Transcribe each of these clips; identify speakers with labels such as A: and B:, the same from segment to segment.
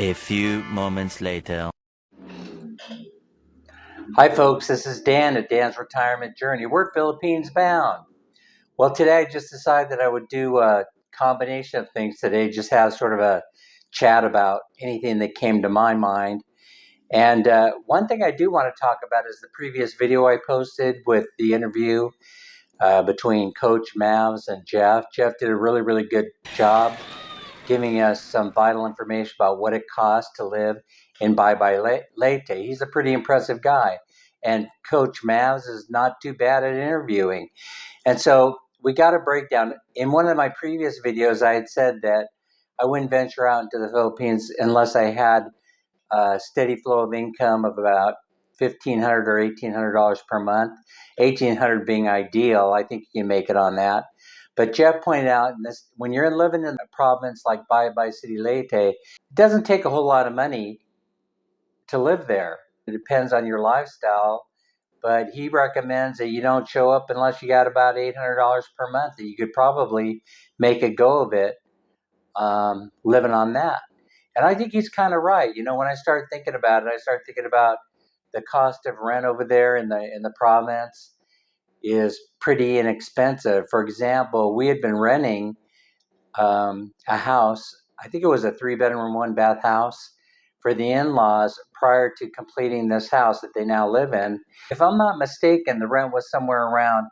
A: A few moments later.
B: Hi folks, this is Dan at Dan's Retirement Journey. We're Philippines bound. Well, today I just decided that I would do a combination of things today, just have sort of a chat about anything that came to my mind. And one thing I do want to talk about is the previous video I posted with the interview between Coach Mavs and Jeff. Jeff did a really, really good job giving us some vital information about what it costs to live in Baybay Leyte. He's a pretty impressive guy. And Coach Mavs is not too bad at interviewing. And so we got a breakdown. In one of my previous videos, I had said that I wouldn't venture out into the Philippines unless I had a steady flow of income of about $1,500 or $1,800 per month. $1,800 being ideal. I think you can make it on that. But Jeff pointed out, when you're living in a province like Baybay City, Leyte, it doesn't take a whole lot of money to live there. It depends on your lifestyle, but he recommends that you don't show up unless you got about $800 per month. That you could probably make a go of it living on that. And I think he's kind of right. You know, when I start thinking about it, I start thinking about the cost of rent over there in the province is pretty inexpensive. For example, we had been renting a house. I think it was a 3-bedroom, 1-bath house for the in-laws prior to completing this house that they now live in. If I'm not mistaken, the rent was somewhere around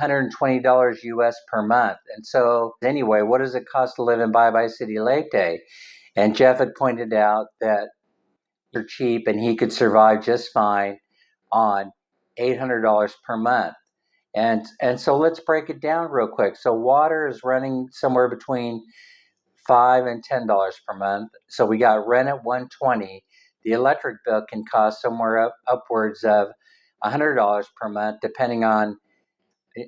B: $120 US per month. And so anyway, what does it cost to live in Baybay City, Leyte? And Jeff had pointed out that they're cheap and he could survive just fine on $800 per month. And so let's break it down real quick. So water is running somewhere between $5 and $10 per month. So we got rent at $120. The electric bill can cost somewhere upwards of $100 per month, depending on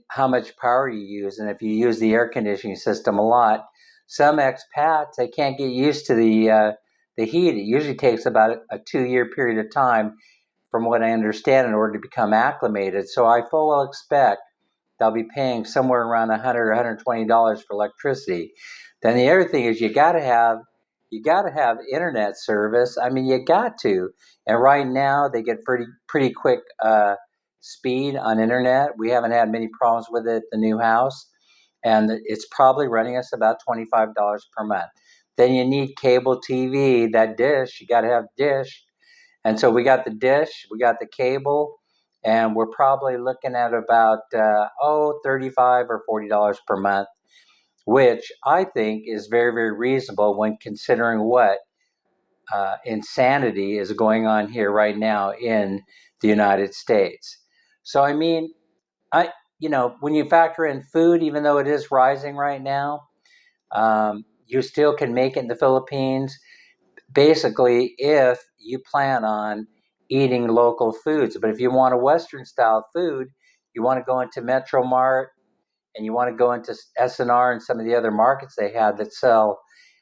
B: how much power you use. And if you use the air conditioning system a lot, some expats, they can't get used to the heat. It usually takes about a 2-year period of time, from what I understand, in order to become acclimated. So I full well expect they'll be paying somewhere around $100 or $120 for electricity. Then the other thing is you got to have internet service. I mean, you got to. And right now they get pretty quick speed on internet. We haven't had many problems with it at the new house, and it's probably running us about $25 per month. Then you need cable TV, that dish. You got to have dish. And so we got the dish, we got the cable, and we're probably looking at about $35 or $40 per month, which I think is very, very reasonable when considering what insanity is going on here right now in the United States. So I mean, when you factor in food, even though it is rising right now, you still can make it in the Philippines. Basically, if you plan on eating local foods. But if you want a Western style food, you want to go into Metro Mart and you want to go into SNR and some of the other markets they have that sell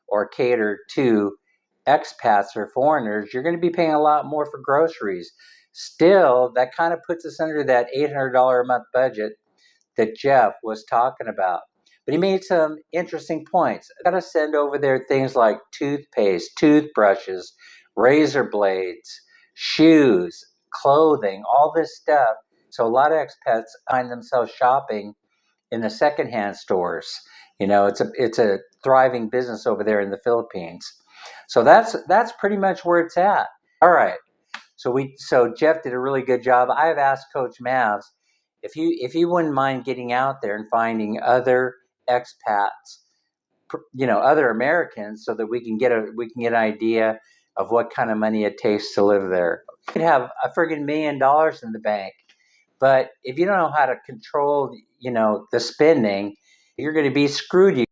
B: or cater to expats or foreigners, you're going to be paying a lot more for groceries. Still, that kind of puts us under that $800 a month budget that Jeff was talking about. But he made some interesting points. I got to send over there things like toothpaste, toothbrushes, razor blades, shoes, clothing, all this stuff. So a lot of expats find themselves shopping in the secondhand stores. You know, it's a thriving business over there in the Philippines. So that's pretty much where it's at. All right. So Jeff did a really good job. I've asked Coach Mavs if you wouldn't mind getting out there and finding other expats, other Americans, so that we can get an idea of what kind of money it takes to live there. You could have a friggin' $1 million in the bank, but if you don't know how to control, the spending, you're going to be screwed.